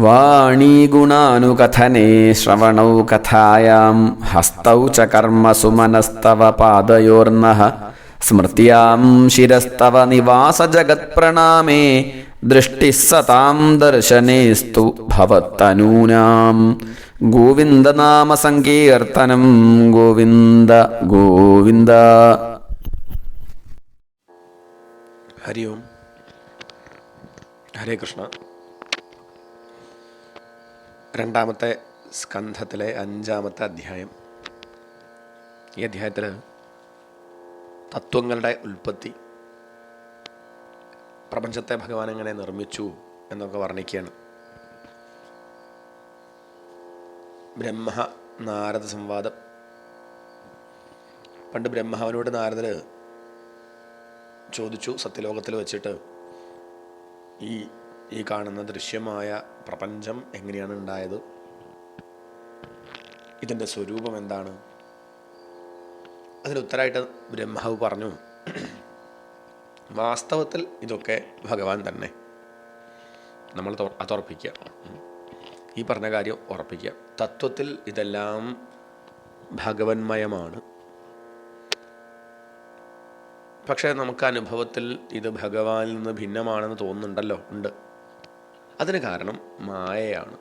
വാണീഗുണാനുകഥനേ ശ്രവണൗ കഥായാം ഹസ്തൗ ച കർമ്മസു മനസ്തവ പാദയോർനഃ സ്മൃത്യാം ശിരസ്തവ നിവാസജഗത്പ്രണാമേ ദൃഷ്ടിഃ സതാം ദർശനേസ്തു ഭവത്തനൂനാം. ഗോവിന്ദനാമസങ്കീർത്തനം ഗോവിന്ദ ഗോവിന്ദ. ഹരി ഓം. ഹരേ കൃഷ്ണ. രണ്ടാമത്തെ സ്കന്ധത്തിലെ 5-ാമത്തെ അധ്യായം. ഈ അധ്യായത്തിൽ തത്വങ്ങളുടെ ഉൽപ്പത്തി, പ്രപഞ്ചത്തെ ഭഗവാൻ എങ്ങനെ നിർമ്മിച്ചു എന്നൊക്കെ വർണ്ണിക്കുകയാണ്. ബ്രഹ്മ നാരദ സംവാദം. പണ്ട് ബ്രഹ്മാവിനോട് നാരദർ ചോദിച്ചു, സത്യലോകത്തിൽ വച്ചിട്ട് ഈ കാണുന്ന ദൃശ്യമായ പ്രപഞ്ചം എങ്ങനെയാണ് ഉണ്ടായത്, ഇതിൻ്റെ സ്വരൂപം എന്താണ്? അതിനുത്തരമായിട്ട് ബ്രഹ്മാവ് പറഞ്ഞു, വാസ്തവത്തിൽ ഇതൊക്കെ ഭഗവാൻ തന്നെ. നമ്മൾ അതുറപ്പിക്കുക, ഈ പറഞ്ഞ കാര്യം ഉറപ്പിക്കുക. തത്വത്തിൽ ഇതെല്ലാം ഭഗവന്മയമാണ്. പക്ഷേ നമുക്ക് അനുഭവത്തിൽ ഇത് ഭഗവാനിൽ നിന്ന് ഭിന്നമാണെന്ന് തോന്നുന്നുണ്ടല്ലോ. ഉണ്ട്. അതിന് കാരണം മായയാണ്.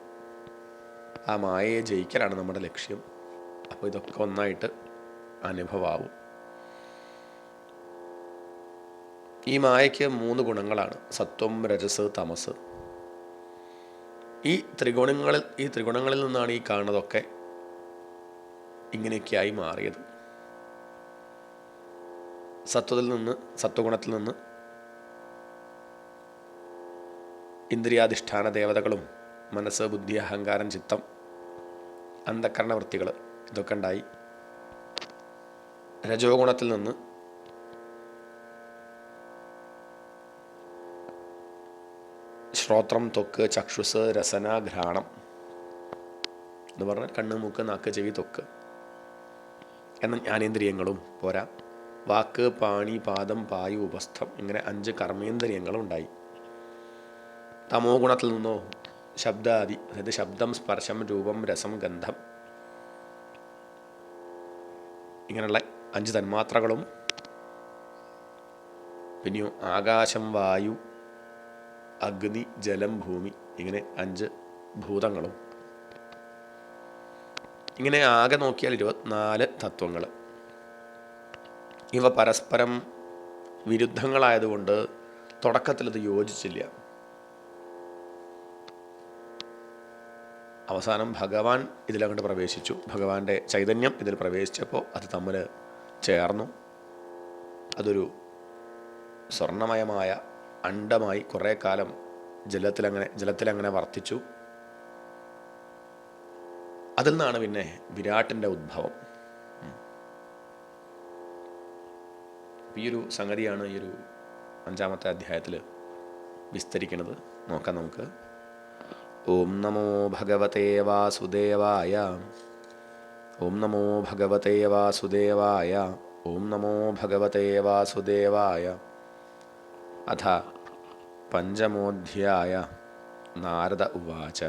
ആ മായയെ ജയിക്കലാണ് നമ്മുടെ ലക്ഷ്യം. അപ്പോൾ ഇതൊക്കെ ഒന്നായിട്ട് അനുഭവമാവും. ഈ മായയ്ക്ക് 3 ഗുണങ്ങളാണ്: സത്വം, രജസ്, തമസ്. ഈ ത്രിഗുണങ്ങളിൽ നിന്നാണ് ഈ കാണുന്നതൊക്കെ ഇങ്ങനെയൊക്കെയായി മാറിയത്. സത്വഗുണത്തിൽ നിന്ന് ഇന്ദ്രിയാധിഷ്ഠാന ദേവതകളും മനസ്സ്, ബുദ്ധി, അഹങ്കാരം, ചിത്തം, അന്ധക്കരണവൃത്തികൾ ഇതൊക്കെ ഉണ്ടായി. രജോ ഗുണത്തിൽ നിന്ന് ശ്രോത്രം, ത്വക്ക്, ചക്ഷുസ്, രസന, ഘ്രാണം എന്ന് പറഞ്ഞാൽ കണ്ണ്, മൂക്ക്, നാക്ക്, ചെവി, ത്വക്ക് എന്ന ജ്ഞാനേന്ദ്രിയങ്ങളും പോരാ. വാക്ക്, പാണി, പാദം, പായു, ഉപസ്ഥം, ഇങ്ങനെ 5 കർമ്മേന്ദ്രിയങ്ങളും ഉണ്ടായി. തമോ ഗുണത്തിൽ നിന്നോ ശബ്ദാദി, അതായത് ശബ്ദം, സ്പർശം, രൂപം, രസം, ഗന്ധം, ഇങ്ങനെയുള്ള 5 തന്മാത്രകളും, പിന്നെയോ ആകാശം, വായു, അഗ്നി, ജലം, ഭൂമി, ഇങ്ങനെ 5 ഭൂതങ്ങളും. ഇങ്ങനെ ആകെ നോക്കിയാൽ 24 തത്വങ്ങൾ. ഇവ പരസ്പരം വിരുദ്ധങ്ങളായതുകൊണ്ട് തുടക്കത്തിൽ ഇത് യോജിച്ചില്ല. അവസാനം ഭഗവാൻ ഇതിലങ്ങോട്ട് പ്രവേശിച്ചു. ഭഗവാന്റെ ചൈതന്യം ഇതിൽ പ്രവേശിച്ചപ്പോൾ അത് തമ്മിൽ ചേർന്നു. അതൊരു സ്വർണ്ണമയമായ അണ്ഡമായി കുറേ കാലം ജലത്തിലങ്ങനെ വർത്തിച്ചു. അതിൽ നിന്നാണ് പിന്നെ വിരാട്ടിൻ്റെ ഉദ്ഭവം. ഈ ഒരു സംഗതിയാണ് ഈ ഒരു 5-ാമത്തെ അധ്യായത്തിൽ വിസ്തരിക്കുന്നത്. നോക്കാം നമുക്ക്. ഓം നമോ ഭഗവതേ വാസുദേവായ. ഓം നമോ ഭഗവതേ വാസുദേവായ. ഓം നമോ ഭഗവതേ വാസുദേവായ. അഥ 5-മോऽധ്യായ. നാരദ ഉവാച.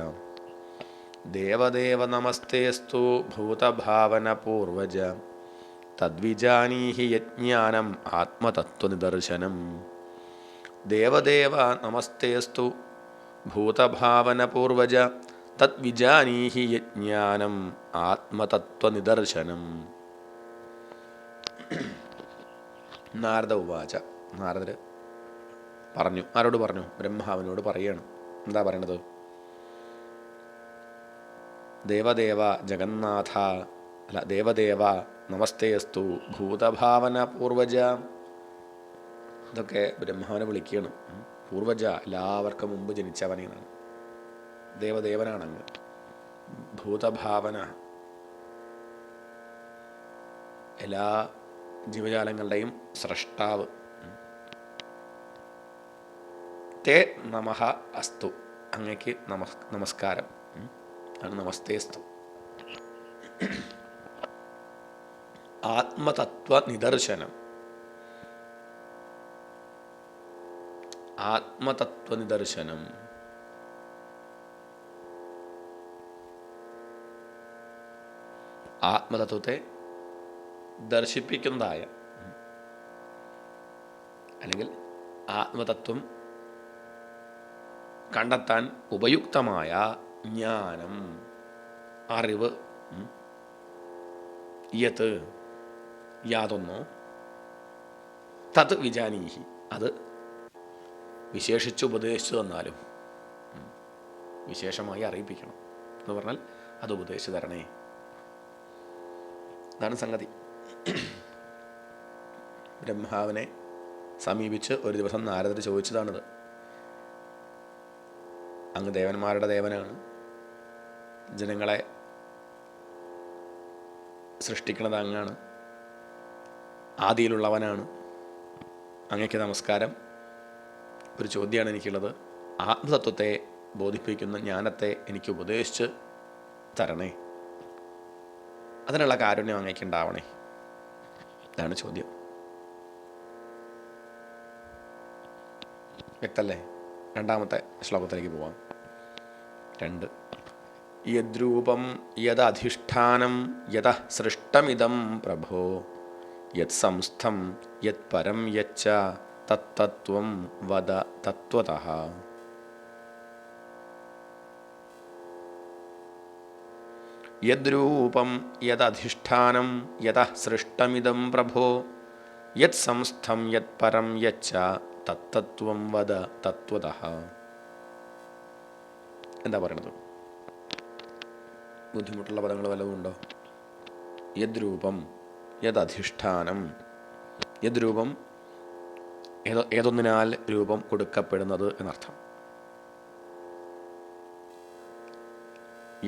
ദേവദേവ നമസ്തേസ്തു ഭൂതഭാവനപൂർവജ തദ്വിജാനീഹി യജ്ഞാനം ആത്മതത്വനിദർശനം. ദേവദേവ നമസ്തേസ്തു ഭൂതഭാവനപൂർവജ തദ്വിജാനീഹി യജ്ഞാനം ആത്മതത്വനിദർശനം. നാരദ ഉവാച. നാരദർ പറഞ്ഞു. ആരോട് പറഞ്ഞു? ബ്രഹ്മാവിനോട് പറയാണ്. എന്താ പറയണത്? ദേവദേവ ജഗന്നാഥ, അല്ല, ദേവദേവ നമസ്തേസ്തു ഭൂതഭാവന പൂർവജ. ഇതൊക്കെ ബ്രഹ്മാവിനെ വിളിക്കുകയാണ്. പൂർവജ, എല്ലാവർക്കും മുമ്പ് ജനിച്ചവനാണ്. ദേവദേവനാണങ്ങ്. ഭൂതഭാവന, എല്ലാ ജീവജാലങ്ങളുടെയും സ്രഷ്ടാവ്. തേ നമഃ അസ്തു, അങ്ങയ്ക്ക് നമസ്കാരം ആണ്. നമസ്തേസ്തു. ആത്മതത്വ നിദർശനം. ആത്മതത്വനിദർശനം ആത്മതത്വത്തെ ദർശിപ്പിക്കുന്നതായ അല്ലെങ്കിൽ ആത്മതത്വം കണ്ടെത്താൻ ഉപയുക്തമായ ജ്ഞാനം, അറിവ്, യത് യാതൊന്നോ തത് വിജാനീഹി, അത് വിശേഷിച്ച് ഉപദേശിച്ചു തന്നാലും വിശേഷമായി അറിയിപ്പിക്കണം എന്ന് പറഞ്ഞാൽ അത് ഉപദേശിച്ചു തരണേ. ഇതാണ് സംഗതി. ബ്രഹ്മാവിനെ സമീപിച്ച് ഒരു ദിവസം നാരദർ ചോദിച്ചതാണിത്. അങ്ങ് ദേവന്മാരുടെ ദേവനാണ്, ജനങ്ങളെ സൃഷ്ടിക്കുന്നത് അങ്ങാണ്, ആദിയിലുള്ളവനാണ്, അങ്ങയ്ക്ക് നമസ്കാരം. ഒരു ചോദ്യമാണ് എനിക്കുള്ളത്. ആത്മതത്വത്തെ ബോധിപ്പിക്കുന്ന ജ്ഞാനത്തെ എനിക്ക് ഉപദേശിച്ച് തരണേ, അതിനുള്ള കാരുണ്യം അങ്ങേക്ക് ഉണ്ടാവണേ. ഇതാണ് ചോദ്യം. വ്യക്തല്ലേ? രണ്ടാമത്തെ ശ്ലോകത്തിലേക്ക് പോവാം. 2. യദ്രൂപം യദധിഷ്ഠാനം യതഃ സൃഷ്ടമിദം പ്രഭോ യത് സംസ്ഥം യത് പരം യച്ച തത്തത്വം വദ തത്വതഃ. യദ്രൂപം യദധിഷ്ഠാനം യതഃ സൃഷ്ടമിദം പ്രഭോ യത് സംസ്ഥം യത് പരം യച്ച തത്തത്വം വദ തത്വതഃ. എന്താ പറയണത്? ബുദ്ധിമുട്ടുള്ള പദങ്ങൾ വല്ലതും ഉണ്ടോ? യദ്രൂപം യദധിഷ്ഠാനം. യദ്രൂപം ഏതൊന്നിനാൽ രൂപം കൊടുക്കപ്പെടുന്നത് എന്നർത്ഥം.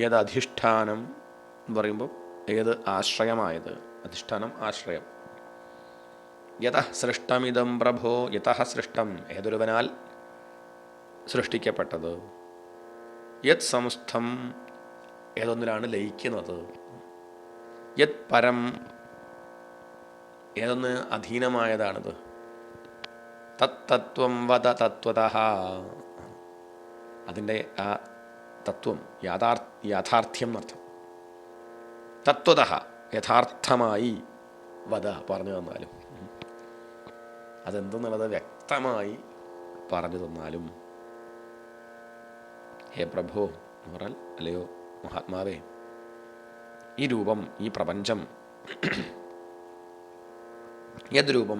യദധിഷ്ഠാനം എന്ന് പറയുമ്പോൾ ഏത് ആശ്രയമായത്, അധിഷ്ഠാനം ആശ്രയം. യതഃ സൃഷ്ടമിദം പ്രഭോ, യതഃ സൃഷ്ടം ഏതൊരുവനാൽ സൃഷ്ടിക്കപ്പെട്ടത്. യത് സംസ്ഥം ഏതൊന്നിലാണ് ലയിക്കുന്നത്. യത് പരം ഏതൊന്ന് അധീനമായതാണിത്. തത്തത്വം വദ തത്വതഃ അതിൻ്റെ ആ തത്വം യാഥാർത്ഥ്യം എന്നർത്ഥം. തത്വതഃ യഥാർത്ഥമായി വദ പറഞ്ഞു തന്നാലും, അതെന്തെന്നുള്ളത് വ്യക്തമായി പറഞ്ഞു തന്നാലും. ഹേ പ്രഭോ എന്ന് പറഞ്ഞാൽ അല്ലയോ മഹാത്മാവേ, ഈ രൂപം, ഈ പ്രപഞ്ചം, ഏത് രൂപം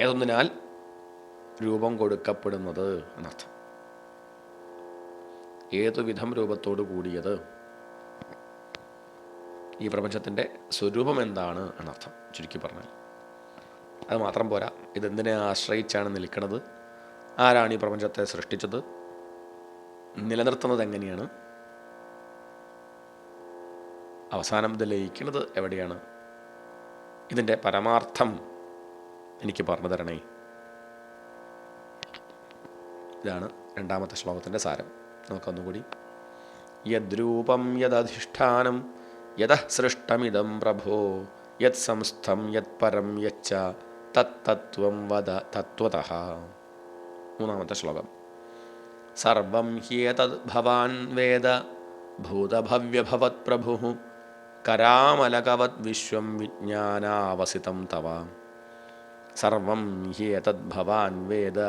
ഏതൊന്നിനാൽ രൂപം കൊടുക്കപ്പെടുന്നത് എന്നർത്ഥം. ഏതുവിധം രൂപത്തോടു കൂടിയത്, ഈ പ്രപഞ്ചത്തിൻ്റെ സ്വരൂപം എന്താണ് എന്നർത്ഥം. ചുരുക്കി പറഞ്ഞാൽ അത് മാത്രം പോരാ, ഇതെന്തിനെ ആശ്രയിച്ചാണ് നിൽക്കുന്നത്, ആരാണ് ഈ പ്രപഞ്ചത്തെ സൃഷ്ടിച്ചത്, നിലനിർത്തുന്നത് എങ്ങനെയാണ്, അവസാനം ഇത് ലയിക്കുന്നത് എവിടെയാണ്, ഇതിൻ്റെ പരമാർത്ഥം എനിക്ക് പറഞ്ഞു തരണേ. ഇതാണ് രണ്ടാമത്തെ ശ്ലോകത്തിൻ്റെ സാരം. നമുക്കൊന്നുകൂടി. യദ്രൂപം യദധിഷ്ഠാനം യതഃ സൃഷ്ടമിദം പ്രഭോ യത് സംസ്ഥം യത് പരം യച്ച തത്തത്വം വദ തത്വതഃ. മൂന്നാമത്തെ ശ്ലോകം. സർവം ഹ്യേതദ് ഭവാൻ വേദ ഭൂതഭവ്യഭവത് പ്രഭുഃ കരാമലകവത് വിശ്വം വിജ്ഞാനാവസിതം തവ. സർവം ഹ്യേതദ് ഭവാൻ വേദ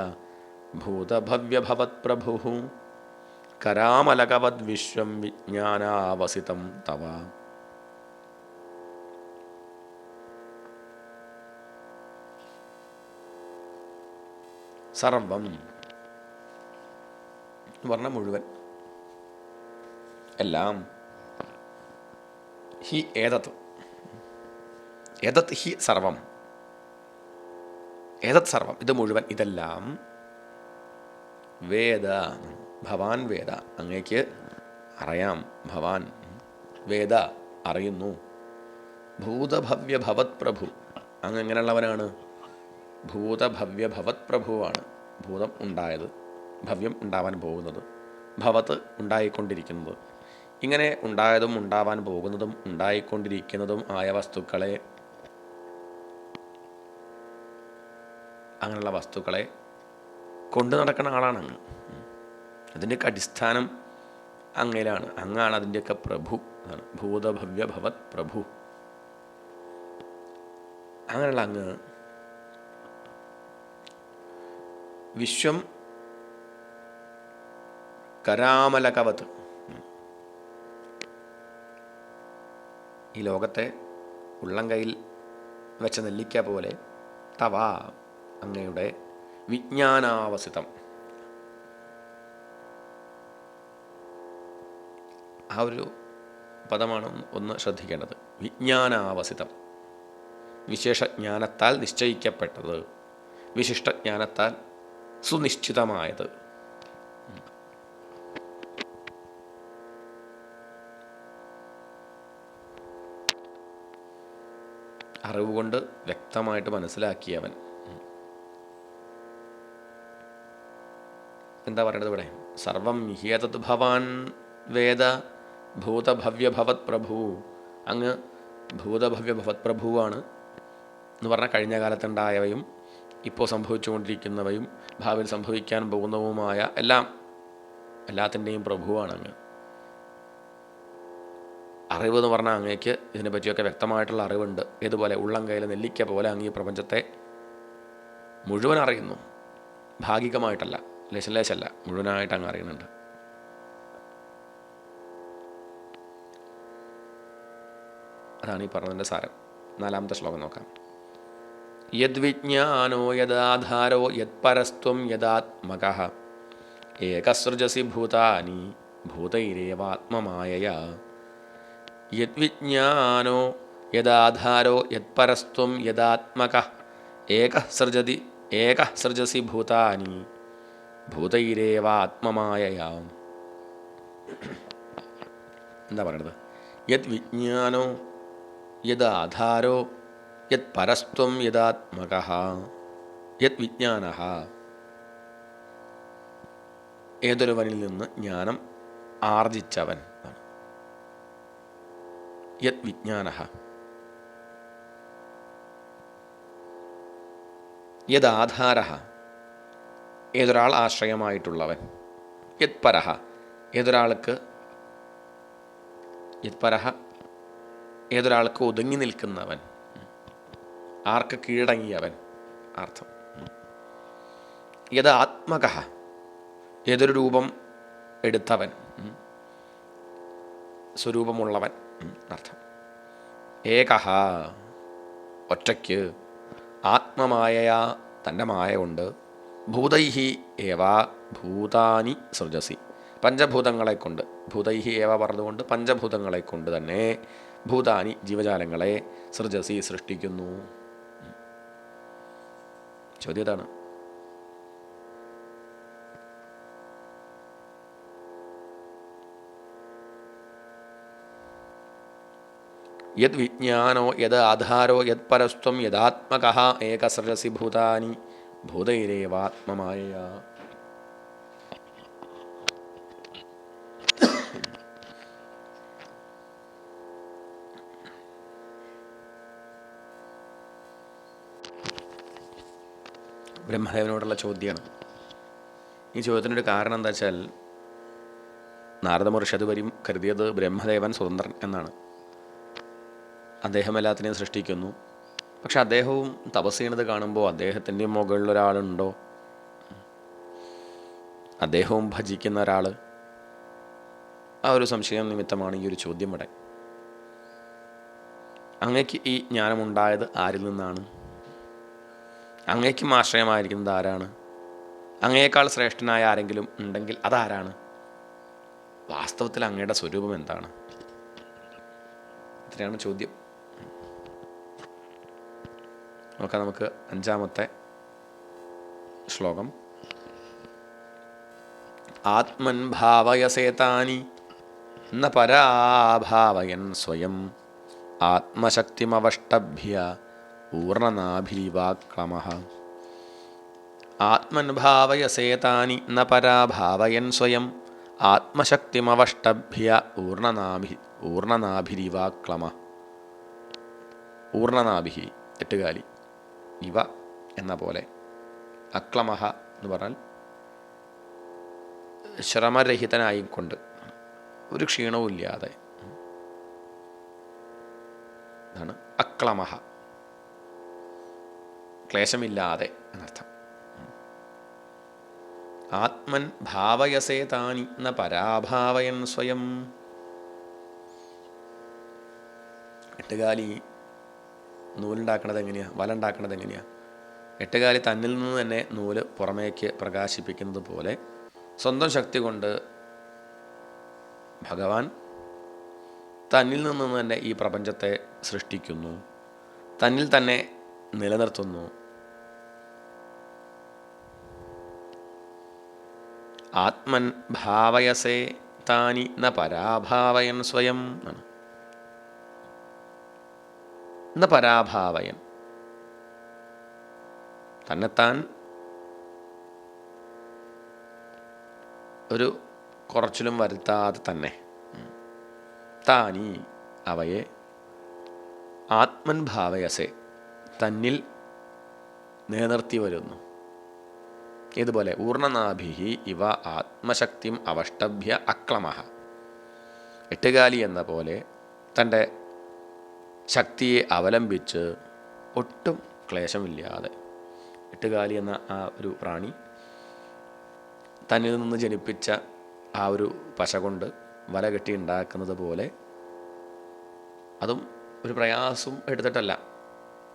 ഭൂതഭവ്യഭവത് പ്രഭുഃ കരാമലകവത് വിശ്വം വിജ്ഞാനാവസിതം തവ. സർവം എന്ന് പറഞ്ഞാൽ മുഴുവൻ, എല്ലാം. ഹി ഏതത്, ഏതത് ഹി സർവം, ഏതത് സർവം ഇത് മുഴുവൻ, ഇതെല്ലാം. വേദ ഭവാൻ വേദ അങ്ങേക്ക് അറിയാം, ഭവാൻ വേദ അറിയുന്നു. ഭൂതഭവ്യഭവത് പ്രഭു അങ്ങ് എങ്ങനെയുള്ളവനാണ്? ഭൂതഭവ്യഭവത് പ്രഭുവാണ്. ഭൂതം ഉണ്ടായത്, ഭവ്യം ഉണ്ടാവാൻ പോകുന്നത്, ഭവത്ത് ഉണ്ടായിക്കൊണ്ടിരിക്കുന്നത്. ഇങ്ങനെ ഉണ്ടായതും ഉണ്ടാവാൻ പോകുന്നതും ഉണ്ടായിക്കൊണ്ടിരിക്കുന്നതും ആയ വസ്തുക്കളെ, അങ്ങനെയുള്ള വസ്തുക്കളെ കൊണ്ടു നടക്കുന്ന ആളാണ് അങ്ങ്. അതിൻ്റെയൊക്കെ അടിസ്ഥാനം അങ്ങയിലാണ്. അങ്ങാണ് അതിൻ്റെയൊക്കെ പ്രഭു. അതാണ് ഭൂതഭവ്യ ഭവത് പ്രഭു. അങ്ങനെയുള്ള അങ്ങ് വിശ്വം കരാമലകവത്ത്, ഈ ലോകത്തെ ഉള്ളം കയ്യിൽ വെച്ച നെല്ലിക്ക പോലെ, തവ അങ്ങയുടെ വിജ്ഞാനാവസിതം, ആ ഒരു പദമാണ് ഒന്ന് ശ്രദ്ധിക്കേണ്ടത്. വിജ്ഞാനാവസിതം, വിശേഷജ്ഞാനത്താൽ നിശ്ചയിക്കപ്പെട്ടത്, വിശിഷ്ടജ്ഞാനത്താൽ സുനിശ്ചിതമായത്. അറിവുകൊണ്ട് വ്യക്തമായിട്ട് മനസ്സിലാക്കിയവൻ. എന്താ പറയേണ്ടത് ഇവിടെ? സർവം ഹ്യേതത് ഭവാൻ വേദ ഭൂതഭവ്യഭവത് പ്രഭു. അങ്ങ് ഭൂതഭവ്യഭവത് പ്രഭുവാണ് എന്ന് പറഞ്ഞാൽ കഴിഞ്ഞ കാലത്തുണ്ടായവയും ഇപ്പോൾ സംഭവിച്ചുകൊണ്ടിരിക്കുന്നവയും ഭാവിയിൽ സംഭവിക്കാൻ പോകുന്നതുമായ എല്ലാത്തിൻ്റെയും പ്രഭുവാണ് അങ്ങ്. അറിവ് എന്ന് പറഞ്ഞാൽ അങ്ങേക്ക് ഇതിനെ പറ്റിയൊക്കെ വ്യക്തമായിട്ടുള്ള അറിവുണ്ട്. ഇതുപോലെ ഉള്ളം കയ്യിൽ നെല്ലിക്ക പോലെ അങ്ങ് ഈ പ്രപഞ്ചത്തെ മുഴുവൻ അറിയുന്നു. ഭാഗികമായിട്ടല്ല, ലേശല്ല, മുഴുവനായിട്ട് അങ്ങ് അറിയുന്നുണ്ട്. അതാണ് ഈ പറഞ്ഞതിൻ്റെ സാരം. 4-ാമത്തെ ശ്ലോകം നോക്കാം. യദ്വിജ്ഞാനോ യദാധാരോ യത്പരസ്ത്വം യദാത്മകഃ ഏകസൃജസി ഭൂതാനി ഭൂതൈരേവാത്മമായയാ. യദ്വിജ്ഞാനോ യദാധാരോ യത്പരസ്ത്വം യദാത്മകഃ ഏകഃ സൃജസി ഭൂതാനി ഭൂതൈരേവാത്മമായയാ. എന്താ പറയണത്? യദ്വിജ്ഞാനോ യദാധാരോ യത്പരസ്ത്വം യദാത്മകഃ. യദ്വിജ്ഞാനഃ, ഏതൊരുവനിൽ നിന്ന് ജ്ഞാനം ആർജിച്ചവൻ. യദ്വിജ്ഞാനഃ, യദാധാരഃ, ഏതൊരാൾ ആശ്രയമായിട്ടുള്ളവൻ. യത്പരഃ, ഏതൊരാൾക്ക് ഒതുങ്ങി നിൽക്കുന്നവൻ, ആർക്ക് കീഴടങ്ങിയവൻ അർത്ഥം. യദാത്മകഃ, ഏതൊരു രൂപം എടുത്തവൻ, സ്വരൂപമുള്ളവൻ അർത്ഥം. ഏകഃ, ഒറ്റയ്ക്ക്, ആത്മമായയാ, തൻ്റെ മായ കൊണ്ട്, ഭൂതൈഹി ഏവ ഭൂതാനി സൃജസി, പഞ്ചഭൂതങ്ങളെ കൊണ്ട്, ഭൂതൈഹി ഏവ പറഞ്ഞുകൊണ്ട് പഞ്ചഭൂതങ്ങളെ കൊണ്ട് തന്നെ ഭൂതാനി ജീവജാലങ്ങളെ സൃജസി സൃഷ്ടിക്കുന്നു. ചോദ്യതാണ്. യത് വിജ്ഞാനോ യത് ആധാരോ യത് പരസ്ത്വം യദാത്മകഃ ഏകസൃജസി ഭൂതാനി ഭൂതൈരേവാത്മമായയാ. ബ്രഹ്മദേവനോടുള്ള ചോദ്യമാണ്. ഈ ചോദ്യത്തിനൊരു കാരണം എന്താ വെച്ചാൽ, നാരദമഹർഷി അതുവരെയും കരുതിയത് ബ്രഹ്മദേവൻ സ്വതന്ത്രൻ എന്നാണ്. അദ്ദേഹം എല്ലാത്തിനെയും സൃഷ്ടിക്കുന്നു. പക്ഷെ അദ്ദേഹവും തപസ് ചെയ്യണത് കാണുമ്പോൾ അദ്ദേഹത്തിൻ്റെ മുകളിലൊരാളുണ്ടോ, അദ്ദേഹവും ഭജിക്കുന്ന ഒരാൾ, ആ ഒരു സംശയം നിമിത്തമാണ് ഈ ഒരു ചോദ്യം ഇവിടെ. അങ്ങേക്ക് ഈ ജ്ഞാനമുണ്ടായത് ആരിൽ നിന്നാണ്? അങ്ങേക്കും ആശ്രയമായിരിക്കുന്നത് ആരാണ്? അങ്ങയേക്കാൾ ശ്രേഷ്ഠനായ ആരെങ്കിലും ഉണ്ടെങ്കിൽ അതാരാണ്? വാസ്തവത്തിൽ അങ്ങയുടെ സ്വരൂപം എന്താണ്? ഇത്രയാണ് ചോദ്യം. നോക്കാം നമുക്ക് 5-ാമത്തെ ശ്ലോകം. ആത്മൻ ഭാവയസേതാനി ന പരാഭാവയൻ സ്വയം ആത്മശക്തിമവഷ്ടഭ്യ ഊർണനാഭിരിവാക്ലമഃ. ആത്മൻ ഭാവയസേതാനി ന പരാഭാവയൻ സ്വയം ആത്മശക്തിമവഷ്ടഭ്യ ഊർണനാഭിരിവാക്ലമഃ. ഊർണനാഭി 8 കാലി, ഇവ എന്ന പോലെ, അക്ലമഹ എന്ന് പറഞ്ഞാൽ ശ്രമരഹിതനായിക്കൊണ്ട്, ഒരു ക്ഷീണവും ഇല്ലാതെ, അതാണ് അക്ലമഹ, ക്ലേശമില്ലാതെ എന്നർത്ഥം. ആത്മൻ ഭാവയസേ താനി ന പരാഭാവയൻ സ്വയം. എട്ടുകാലി നൂലുണ്ടാക്കണത് എങ്ങനെയാണ്, വല ഉണ്ടാക്കണത് എങ്ങനെയാണ്? എട്ടുകാലി തന്നിൽ നിന്ന് തന്നെ നൂല് പുറമേക്ക് പ്രകാശിപ്പിക്കുന്നത് പോലെ സ്വന്തം ശക്തി കൊണ്ട് ഭഗവാൻ തന്നിൽ നിന്ന് തന്നെ ഈ പ്രപഞ്ചത്തെ സൃഷ്ടിക്കുന്നു, തന്നിൽ തന്നെ നിലനിർത്തുന്നു. ആത്മൻ ഭാവയസേ താനി ന പരാഭാവയൻ സ്വയം ആണ്. ന പരാഭാവയൻ, തന്നെത്താൻ ഒരു കുറച്ചിലും വരുത്താതെ തന്നെ താനി അവയെ ആത്മൻ ഭാവയസേ തന്നിൽ നിലനിർത്തി വരുന്നു. ഇതുപോലെ ഊർണനാഭിഹി ഇവ ആത്മശക്തിം അവഷ്ടഭ്യ അക്ലമഹ, എട്ടുകാലി എന്ന പോലെ തൻ്റെ ശക്തിയെ അവലംബിച്ച് ഒട്ടും ക്ലേശമില്ലാതെ, എട്ടുകാലി എന്ന ആ ഒരു പ്രാണി തന്നിൽ നിന്ന് ജനിപ്പിച്ച ആ ഒരു പശ കൊണ്ട് വല കെട്ടി ഉണ്ടാക്കുന്നത് പോലെ, അതും ഒരു പ്രയാസം എടുത്തിട്ടല്ല,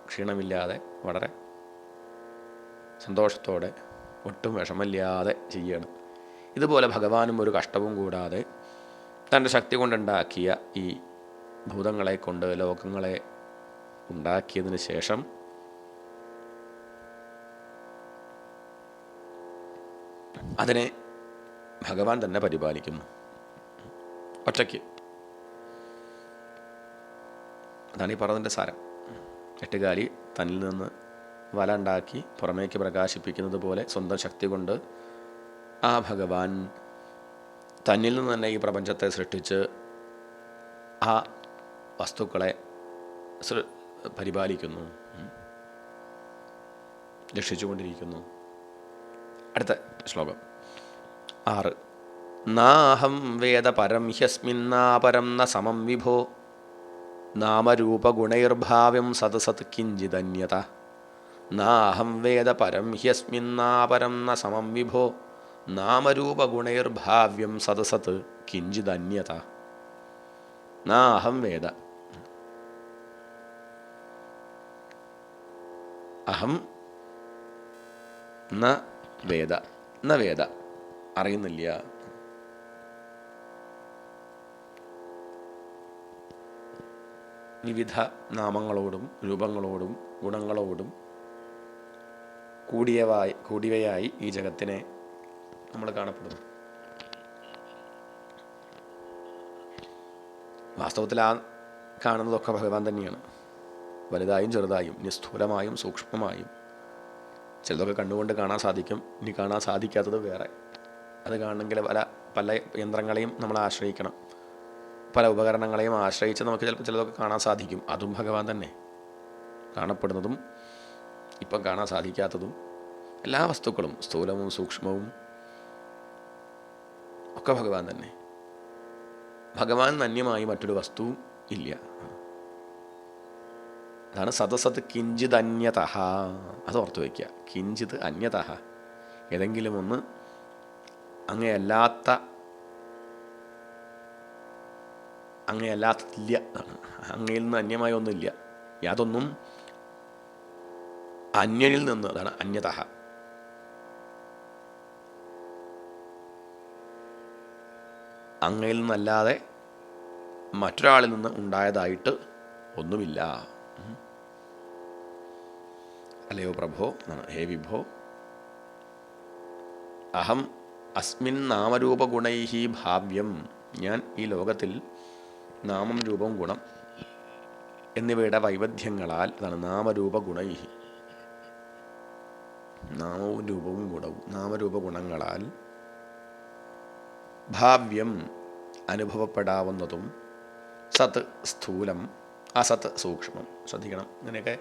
ക്ഷീണമില്ലാതെ വളരെ സന്തോഷത്തോടെ ഒട്ടും വിഷമമില്ലാതെ ചെയ്യണം. ഇതുപോലെ ഭഗവാനും ഒരു കഷ്ടവും കൂടാതെ തൻ്റെ ശക്തി കൊണ്ടുണ്ടാക്കിയ ഈ ഭൂതങ്ങളെ കൊണ്ട് ലോകങ്ങളെ ഉണ്ടാക്കിയതിന് ശേഷം അതിനെ ഭഗവാൻ തന്നെ പരിപാലിക്കുന്നു ഒറ്റയ്ക്ക്. അതാണ് ഈ പറഞ്ഞതിൻ്റെ സാരം. എട്ടുകാലി തന്നിൽ നിന്ന് വല ഉണ്ടാക്കി പുറമേക്ക് പ്രകാശിപ്പിക്കുന്നത് പോലെ സ്വന്തം ശക്തി കൊണ്ട് ആ ഭഗവാൻ തന്നിൽ നിന്ന് തന്നെ ഈ പ്രപഞ്ചത്തെ സൃഷ്ടിച്ച് ആ വസ്തുക്കളെ പരിപാലിക്കുന്നു, രക്ഷിച്ചുകൊണ്ടിരിക്കുന്നു. അടുത്ത ശ്ലോകം 6. നാഹം വേദ പരം ഹ്യസ്മിന്നാപരം ന സമം വിഭോ നാമരൂപഗുണൈർഭാവ്യം സത് സത് കിഞ്ചിദന്യത. നാഹം വേദ പരം ഹ്യസ്മിന്നാപരം ന സമം വിഭോ നാമരൂപഗുണൈർഭാവ്യം സത് സത് കിഞ്ചിദന്യത. നാഹം വേദ, അഹം ന വേദ, ന വേദ അറിയുന്നില്ല. വിവിധ നാമങ്ങളോടും രൂപങ്ങളോടും ഗുണങ്ങളോടും കൂടിയവയായി ഈ ജഗത്തിനെ നമ്മൾ കാണപ്പെടുന്നു. വാസ്തവത്തിൽ ആ കാണുന്നതൊക്കെ ഭഗവാൻ തന്നെയാണ്, വലുതായും ചെറുതായും നിസ്ഥൂലമായും സൂക്ഷ്മമായും. ചിലതൊക്കെ കണ്ടുകൊണ്ട് കാണാൻ സാധിക്കും, ഇനി കാണാൻ സാധിക്കാത്തത് വേറെ. അത് കാണണമെങ്കിൽ പല യന്ത്രങ്ങളെയും നമ്മൾ ആശ്രയിക്കണം, പല ഉപകരണങ്ങളെയും ആശ്രയിച്ച് നമുക്ക് ചിലതൊക്കെ കാണാൻ സാധിക്കും. അതും ഭഗവാൻ തന്നെ. കാണപ്പെടുന്നതും ഇപ്പം കാണാൻ സാധിക്കാത്തതും എല്ലാ വസ്തുക്കളും സ്ഥൂലവും സൂക്ഷ്മവും ഒക്കെ ഭഗവാൻ തന്നെ. ഭഗവാൻ അന്യമായി മറ്റൊരു വസ്തുവും ഇല്ല. അതാണ് സദസത് കിഞ്ചിത് അന്യത. അത് ഓർത്ത് വയ്ക്കുക. കിഞ്ചിത് അന്യത, ഏതെങ്കിലും ഒന്ന് അങ്ങയല്ലാത്തില്ല, അങ്ങയിൽ നിന്ന് അന്യമായ ഒന്നുമില്ല. യാതൊന്നും അന്യനിൽ നിന്ന്, അതാണ് അന്യത. അങ്ങയിൽ നിന്നല്ലാതെ മറ്റൊരാളിൽ നിന്ന് ഉണ്ടായതായിട്ട് ഒന്നുമില്ല. അല്ലയോ പ്രഭോ, ഹേ വിഭോ, അഹം അസ്മിൻ നാമരൂപഗുണൈഹി ഭാവ്യം, ഞാൻ ഈ ലോകത്തിൽ നാമം രൂപം ഗുണം എന്നിവയുടെ വൈവിധ്യങ്ങളാൽ, അതാണ് നാമരൂപഗുണൈഹി, നാമവും രൂപവും ഗുണവും, നാമരൂപഗുണങ്ങളാൽ ഭാവ്യം അനുഭവപ്പെടാവുന്നതും, സത് സ്ഥൂലം അസത് സൂക്ഷ്മം. ശ്രദ്ധിക്കണം, ഇങ്ങനെയൊക്കെ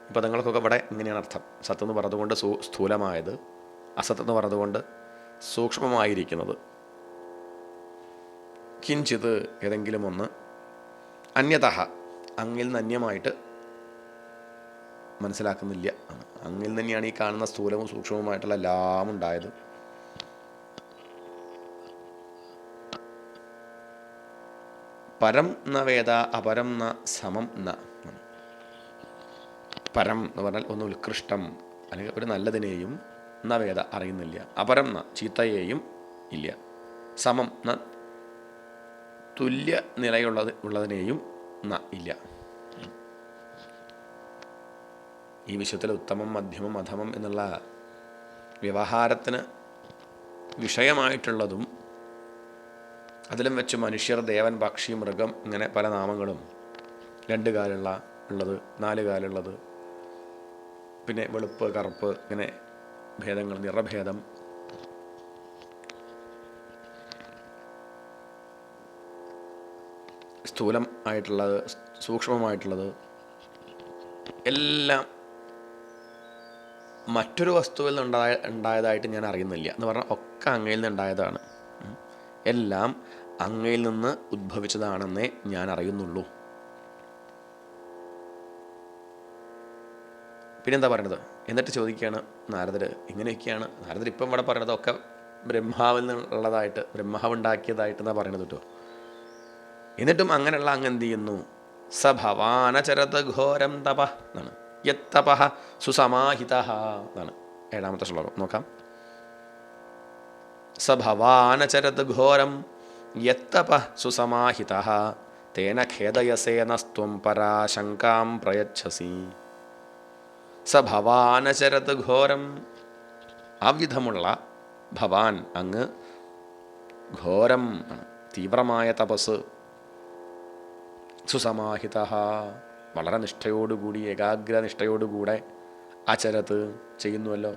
ഈ പദങ്ങൾക്കൊക്കെ ഇവിടെ ഇങ്ങനെയാണ് അർത്ഥം. സത്ത് എന്ന് പറഞ്ഞതുകൊണ്ട് സ്ഥൂലമായത്, അസത്ത് എന്ന് പറഞ്ഞതുകൊണ്ട് സൂക്ഷ്മമായിരിക്കുന്നത്. കിഞ്ചിത് ഏതെങ്കിലും ഒന്ന്, അന്യത അങ്ങിൽ നിന്ന് അന്യമായിട്ട് മനസ്സിലാക്കുന്നില്ല. അങ്ങിൽ തന്നെയാണ് ഈ കാണുന്ന സ്ഥൂലവും സൂക്ഷ്മവുമായിട്ടുള്ള എല്ലാം ഉണ്ടായത്. പരം ന വേദ അപരം ന സമം ന. പരം എന്ന് പറഞ്ഞാൽ ഒന്ന് ഉത്കൃഷ്ടം അല്ലെങ്കിൽ ഒരു നല്ലതിനെയും ന വേദ അറിയുന്നില്ല. അപരം ന ചീത്തയെയും ഇല്ല. സമം ന തുല്യ ഉള്ളതിനെയും ന ഇല്ല. ഈ വിശ്വത്തിൽ ഉത്തമം മധ്യമം അധമം എന്നുള്ള വ്യവഹാരത്തിന് വിഷയമായിട്ടുള്ളതും അതിലും വെച്ച് മനുഷ്യർ, ദേവൻ, പക്ഷി, മൃഗം ഇങ്ങനെ പല നാമങ്ങളും, 2 കാലുള്ള ഉള്ളത്, 4 കാലുള്ളത്, പിന്നെ വെളുപ്പ് കറുപ്പ് ഇങ്ങനെ ഭേദങ്ങൾ, നിറഭേദം, സ്ഥൂലം ആയിട്ടുള്ളത്, സൂക്ഷ്മമായിട്ടുള്ളത് എല്ലാം മറ്റൊരു വസ്തുവിൽ നിന്ന് ഉണ്ടായതായിട്ട് ഞാൻ അറിയുന്നില്ല എന്ന് പറഞ്ഞാൽ ഒക്കെ അങ്ങയിൽ നിന്ന് ഉണ്ടായതാണ്. എല്ലാം അങ്ങയിൽ നിന്ന് ഉദ്ഭവിച്ചതാണെന്നേ ഞാൻ അറിയുന്നുള്ളൂ. പിന്നെന്താ പറയണത്? എന്നിട്ട് ചോദിക്കുകയാണ് നാരദർ, ഇങ്ങനെയൊക്കെയാണ് നാരദർ ഇപ്പം ഇവിടെ പറയണത് ഒക്കെ ബ്രഹ്മാവിൽ നിന്നുള്ളതായിട്ട്, ബ്രഹ്മാവ് ഉണ്ടാക്കിയതായിട്ട് എന്നാണ് പറയണത് കേട്ടോ. എന്നിട്ടും അങ്ങനെയുള്ള അങ്ങ് എന്ത് ചെയ്യുന്നു? സഭവാനചരത് ഘോരം തപ എന്നാണ്. യത്തപ സുസമാഹിത എന്നാണ് 7ാമത്തെ ശ്ലോകം. നോക്കാം. സഭവാനചരത് ഘോരം യത്തപ സുസമാഹിത തേന ഖേദയസേനസ്ത്വം പരാശങ്കാം പ്രയച്ഛസി. സഭവാനചരത് ഘോരം, ആവിധമുള്ള ഭവാൻ അങ്ങ്, ഘോരം തീവ്രമായ തപസ്, സുസമാഹിത വളരെ നിഷ്ഠയോടുകൂടി, ഏകാഗ്ര നിഷ്ഠയോടുകൂടെ ആചരത്ത് ചെയ്യുന്നുവല്ലോ.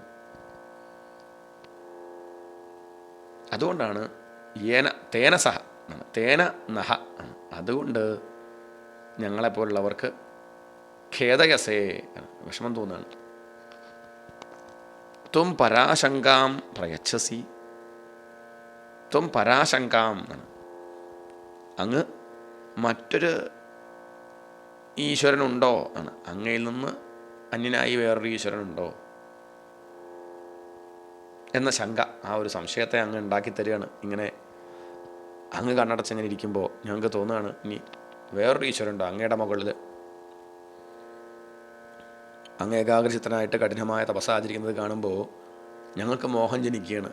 അതുകൊണ്ടാണ് തേന സഹ, തേന നഹ, അതുകൊണ്ട് ഞങ്ങളെപ്പോലുള്ളവർക്ക് ഖേദയസേ വിഷമം തോന്നുകയാണ്. ത്വം പരാശങ്കാം പ്രയച്ഛസി. ത്വം പരാശങ്കാം, അങ്ങ് മറ്റൊരു ഈശ്വരനുണ്ടോ ആണ്, അങ്ങയിൽ നിന്ന് അന്യനായി വേറൊരു ഈശ്വരനുണ്ടോ എന്ന ശങ്ക, ആ ഒരു സംശയത്തെ അങ്ങ് ഉണ്ടാക്കി തരികയാണ്. ഇങ്ങനെ അങ്ങ് കണ്ണടച്ചങ്ങനെ ഇരിക്കുമ്പോൾ ഞങ്ങൾക്ക് തോന്നുകയാണ് ഇനി വേറൊരു ഈശ്വരനുണ്ടോ അങ്ങയുടെ മുകളിൽ. അങ്ങ് ഏകാഗ്രചിത്തനായിട്ട് കഠിനമായ തപസ്സാചരിക്കുന്നത് കാണുമ്പോൾ ഞങ്ങൾക്ക് മോഹം ജനിക്കുകയാണ്.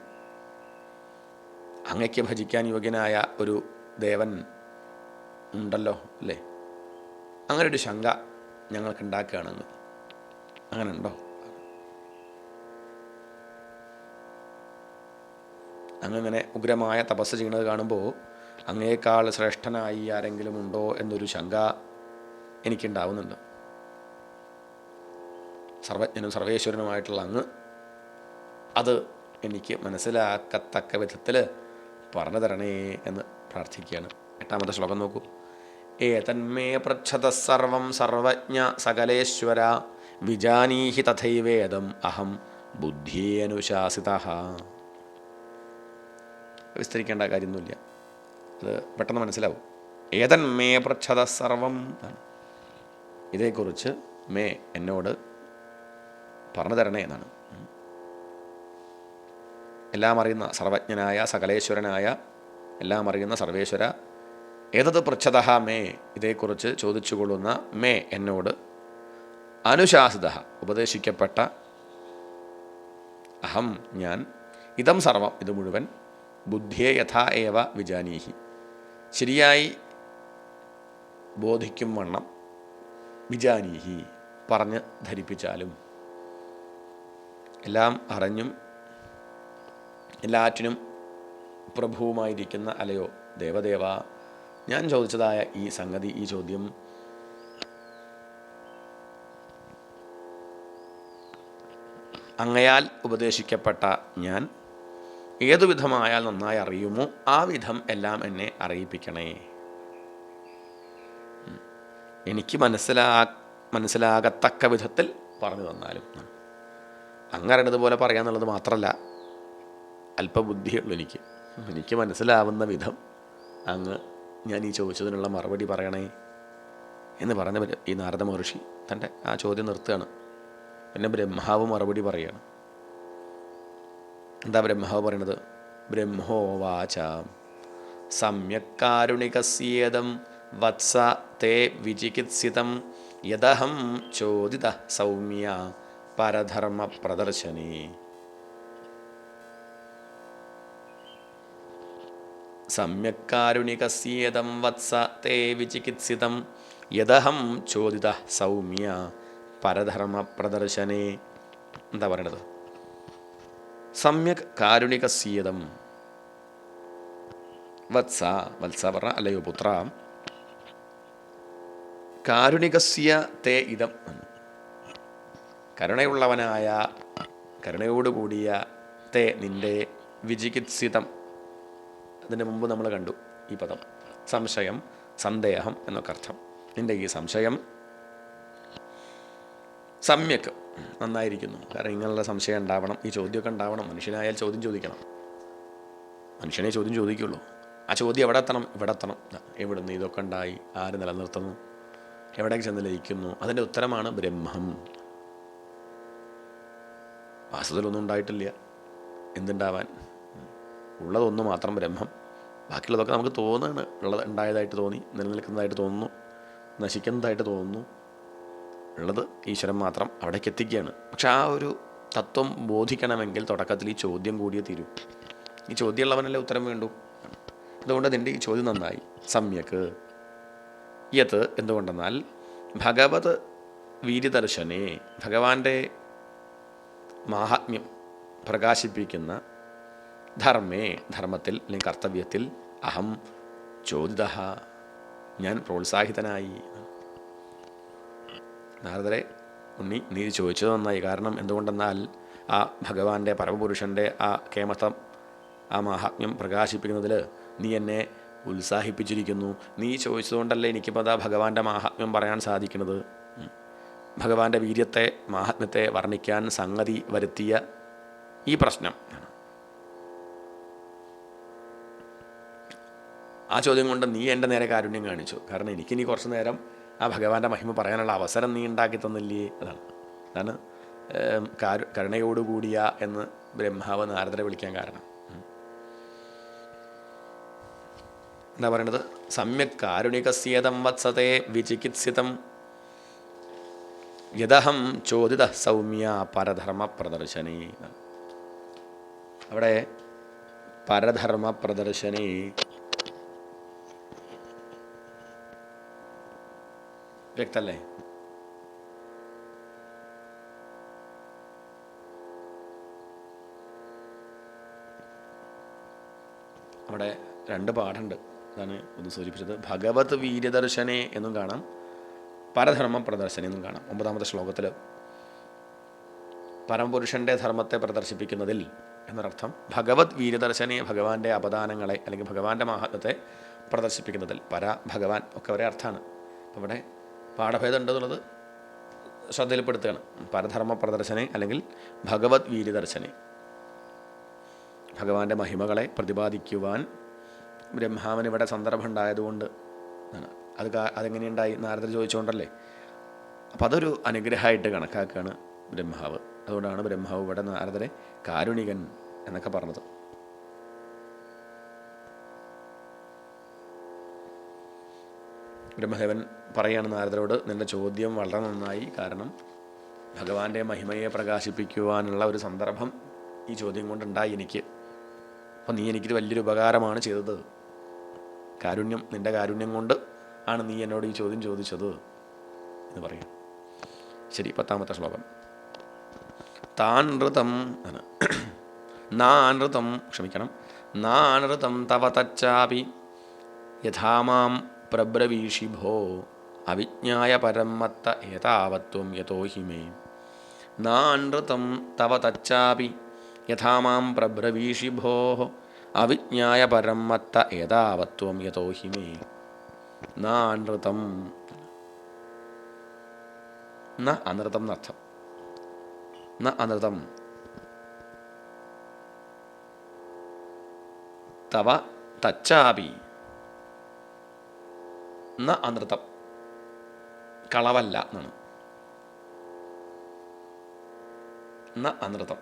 അങ്ങയ്ക്ക് ഭജിക്കാൻ യോഗ്യനായ ഒരു ദേവൻ ഉണ്ടല്ലോ അല്ലേ, അങ്ങനെ ഒരു ശങ്ക ഞങ്ങൾക്ക് ഉണ്ടാക്കുകയാണ്. അങ്ങനെ ഉണ്ടോ? അങ്ങനെ ഉഗ്രമായ തപസ് ചെയ്യുന്നത് കാണുമ്പോൾ അങ്ങേക്കാൾ ശ്രേഷ്ഠനായി ആരെങ്കിലും ഉണ്ടോ എന്നൊരു ശങ്ക എനിക്കുണ്ടാവുന്നുണ്ട്. സർവജ്ഞനും സർവേശ്വരനുമായിട്ടുള്ള അങ്ങ് അത് എനിക്ക് മനസ്സിലാക്കത്തക്ക വിധത്തിൽ പറഞ്ഞു തരണേ എന്ന് പ്രാർത്ഥിക്കുകയാണ്. 8ാമത്തെ ശ്ലോകം നോക്കൂ. ഏതന്മേ പൃച്ഛത സർവം സർവജ്ഞ സകലേശ്വര വിജാനീഹി തഥൈവേദം അഹം ബുദ്ധിയനുശാസിത. വിസ്തരിക്കേണ്ട കാര്യമൊന്നുമില്ല, അത് പെട്ടെന്ന് മനസ്സിലാവും. ഏതന്മേ പൃച്ഛത സർവം, ഇതേക്കുറിച്ച് മേ എന്നോട് പറഞ്ഞു തരണേ എന്നാണ്. എല്ലാം അറിയുന്ന സർവജ്ഞനായ സകലേശ്വരനായ എല്ലാം അറിയുന്ന സർവേശ്വര, ഏതത് പൃച്ഛത മേ, ഇതേക്കുറിച്ച് ചോദിച്ചുകൊള്ളുന്ന മേ എന്നോട്, അനുശാസിത ഉപദേശിക്കപ്പെട്ട, അഹം ഞാൻ, ഇതം സർവം ഇത് മുഴുവൻ, ബുദ്ധിയെ യഥാ ഏവ വിജാനീഹി ശരിയായി ബോധിക്കും വണ്ണം, വിജാനീഹി പറഞ്ഞ് ധരിപ്പിച്ചാലും, എല്ലാം അറിഞ്ഞും എല്ലാറ്റിനും പ്രഭുവുമായിരിക്കുന്ന അലയോ ദേവദേവ, ഞാൻ ചോദിച്ചതായ ഈ സംഗതി, ഈ ചോദ്യം അങ്ങയാൽ ഉപദേശിക്കപ്പെട്ട ഞാൻ ഏതുവിധമായാൽ നന്നായി അറിയുമോ ആ വിധം എല്ലാം എന്നെ അറിയിപ്പിക്കണേ. എനിക്ക് മനസ്സിലാകത്തക്ക വിധത്തിൽ പറഞ്ഞു തന്നാലും. അങ്ങറിഞ്ഞതുപോലെ പറയാന്നുള്ളത് മാത്രമല്ല, അല്പബുദ്ധിയുള്ളൂ എനിക്ക് മനസ്സിലാവുന്ന വിധം അങ്ങ് ഞാൻ ഈ ചോദിച്ചതിനുള്ള മറുപടി പറയണേ എന്ന് പറഞ്ഞ ഈ നാരദ മഹർഷി തൻ്റെ ആ ചോദ്യം നിർത്തുകയാണ്. പിന്നെ ബ്രഹ്മാവ് മറുപടി പറയുകയാണ്. എന്താ ബ്രഹ്മാവ് പറയണത്? ബ്രഹ്മോവാച സമ്യക് കാരുണികസ്യേദം വത്സ തേ വിചികിത്സിതം യദഹം ചോദിത സൗമ്യ പരധർമ്മ പ്രദർശനേ. സമ്യക് കാരുണികസ്യേദം വത്സ തേ വിചികിത്സിതം യദഹം ചോദിത സൗമ്യ പരധർമ്മ പ്രദർശനേ. എന്താ പറയണത്? സമ്യക് കാരുണികസ്യേദം വത്സ, വത്സ പറഞ്ഞ അല്ലയോ പുത്ര, കാരുണികസ്യ തേ ഇതം, കരുണയുള്ളവനായ കരുണയോടുകൂടിയ തേ നിൻ്റെ, വിചികിത്സിതം അതിന് മുമ്പ് നമ്മൾ കണ്ടു ഈ പദം, സംശയം സന്ദേഹം എന്നൊക്കെ അർത്ഥം. നിൻ്റെ ഈ സംശയം സമ്യക് നന്നായിരിക്കുന്നു. കാരണം ഇങ്ങനെയുള്ള സംശയം ഉണ്ടാവണം, ഈ ചോദ്യമൊക്കെ ഉണ്ടാവണം. മനുഷ്യനായാൽ ചോദ്യം ചോദിക്കണം, മനുഷ്യനെ ചോദ്യം ചോദിക്കുള്ളൂ. ആ ചോദ്യം എവിടെ എത്തണം? ഇവിടെ എത്തണം. എവിടുന്ന് ഇതൊക്കെ ഉണ്ടായി? ആര് നിലനിർത്തുന്നു? എവിടേക്ക് ചെന്ന് ലയിക്കുന്നു? അതിൻ്റെ ഉത്തരമാണ് ബ്രഹ്മം. വാസ്തുവിലൊന്നും ഉണ്ടായിട്ടില്ല, എന്തുണ്ടാവാൻ? ഉള്ളതൊന്നു മാത്രം ബ്രഹ്മം. ബാക്കിയുള്ളതൊക്കെ നമുക്ക് തോന്നുകയാണ്. ഉള്ളത് ഉണ്ടായതായിട്ട് തോന്നി, നിലനിൽക്കുന്നതായിട്ട് തോന്നുന്നു, നശിക്കുന്നതായിട്ട് തോന്നുന്നു. ഉള്ളത് ഈശ്വരൻ മാത്രം, അവിടേക്ക് എത്തിക്കുകയാണ്. പക്ഷെ ആ ഒരു തത്വം ബോധിക്കണമെങ്കിൽ തുടക്കത്തിൽ ഈ ചോദ്യം കൂടിയേ തീരൂ. ഈ ചോദ്യമുള്ളവനല്ലേ ഉത്തരം വേണ്ടു. അതുകൊണ്ട് അതിൻ്റെ ഈ ചോദ്യം നന്നായി. സമ്യക്ക് യത് എന്തുകൊണ്ടെന്നാൽ ഭഗവത് വീര്യദർശനേ, ഭഗവാന്റെ മാഹാത്മ്യം പ്രകാശിപ്പിക്കുന്ന ധർമ്മേ, ധർമ്മത്തിൽ അല്ലെങ്കിൽ കർത്തവ്യത്തിൽ അഹം ചോദിത, ഞാൻ പ്രോത്സാഹിതനായി. നാരദരെ, ഉണ്ണി നീ ചോദിച്ചത് നന്നായി. കാരണം എന്തുകൊണ്ടെന്നാൽ ആ ഭഗവാന്റെ പരമപുരുഷൻ്റെ ആ കേമത്വം, ആ മാഹാത്മ്യം പ്രകാശിപ്പിക്കുന്നതിൽ നീ എന്നെ ഉത്സാഹിപ്പിച്ചിരിക്കുന്നു. നീ ചോദിച്ചതുകൊണ്ടല്ലേ എനിക്കിപ്പോൾ അതാ ഭഗവാന്റെ മാഹാത്മ്യം പറയാൻ സാധിക്കുന്നത്. ഭഗവാന്റെ വീര്യത്തെ, മാഹാത്മ്യത്തെ വർണ്ണിക്കാൻ സംഗതി വരുത്തിയ ഈ പ്രശ്നം, ആ ചോദ്യം കൊണ്ട് നീ എൻ്റെ നേരെ കാരുണ്യം കാണിച്ചു. കാരണം എനിക്കിനി കുറച്ച് നേരം ആ ഭഗവാന്റെ മഹിമ പറയാനുള്ള അവസരം നീ ഉണ്ടാക്കി തന്നില്ലേ. അതാണ് കരുണയോടുകൂടിയ എന്ന് ബ്രഹ്മാവ് നാരദരെ വിളിക്കാൻ കാരണം. എന്താ പറയണത്? സമ്യക് കാരുണികസ്യേദം വത്സതേ വിചികിത്സിതം യദഹം ചോദിത സൗമ്യ പരധർമ്മ പ്രദർശനേ. അവിടെ പരധർമ്മ പ്രദർശനേ വ്യക്തല്ലേ? അവിടെ രണ്ട് പാഠമുണ്ട്. അതാണ് ഒന്ന് സൂചിപ്പിച്ചത്. ഭഗവത് വീര്യദർശനേ എന്നും കാണാം, പരധർമ്മ പ്രദർശനം എന്നും കാണാം. 9ാമത്തെ ശ്ലോകത്തിൽ പരമപുരുഷൻ്റെ ധർമ്മത്തെ പ്രദർശിപ്പിക്കുന്നതിൽ എന്നൊരർത്ഥം. ഭഗവത് വീര്യദർശനെ, ഭഗവാന്റെ അപദാനങ്ങളെ അല്ലെങ്കിൽ ഭഗവാന്റെ മഹാത്മ്യത്തെ പ്രദർശിപ്പിക്കുന്നതിൽ. ഭഗവാൻ ഒക്കെ ഒരേ അർത്ഥമാണ്. അവിടെ പാഠഭേദം ഉണ്ടെന്നുള്ളത് ശ്രദ്ധയിൽപ്പെടുത്തുകയാണ്. പരധർമ്മ പ്രദർശനെ അല്ലെങ്കിൽ ഭഗവത് വീര്യദർശനെ, ഭഗവാന്റെ മഹിമകളെ പ്രതിപാദിക്കുവാൻ ബ്രഹ്മാവിന് ഇവിടെ സന്ദർഭം ഉണ്ടായതുകൊണ്ട് ആണ്. അതെങ്ങനെയുണ്ടായി? നാരദർ ചോദിച്ചുകൊണ്ടല്ലേ. അപ്പം അതൊരു അനുഗ്രഹമായിട്ട് കണക്കാക്കുകയാണ് ബ്രഹ്മാവ്. അതുകൊണ്ടാണ് ബ്രഹ്മാവ് ഇവിടെ നാരദരെ കാരുണികൻ എന്നൊക്കെ പറഞ്ഞത്. ബ്രഹ്മദേവൻ പറയാണ് നാരദരോട്, നിൻ്റെ ചോദ്യം വളരെ നന്നായി. കാരണം ഭഗവാന്റെ മഹിമയെ പ്രകാശിപ്പിക്കുവാനുള്ള ഒരു സന്ദർഭം ഈ ചോദ്യം കൊണ്ടുണ്ടായി എനിക്ക്. അപ്പം നീ എനിക്കൊരു വലിയൊരു ഉപകാരമാണ് ചെയ്തത്. കാരുണ്യം, നിൻ്റെ കാരുണ്യം കൊണ്ട് ആണ് നീ എന്നോട് ഈ ചോദ്യം ചോദിച്ചത് എന്ന് പറയും. ശരി, 10ാമത്തെ ശ്ലോകം. താനൃതം നാനൃതം നാനൃതം തവ തച്ചാപി യഥാമാം പ്രബ്രവീഷി ഭോ അവിജ്ഞായ പരമത്ത ഏതാവത്വം യതോ ഹി മേ. നാനൃതം തവ തച്ചാപി യഥാമാം പ്രബ്രവീഷി ഭോ അവിജ്ഞായ പരമത്ത ഏതാവത്വം യതോ ഹി മേ. നാനൃതം, ന അനൃതം എന്നർത്ഥം. ന അനൃതം തവ തച്ചാപി, ന അനൃതം കളവല്ല എന്നാണ്. ന അനൃതം,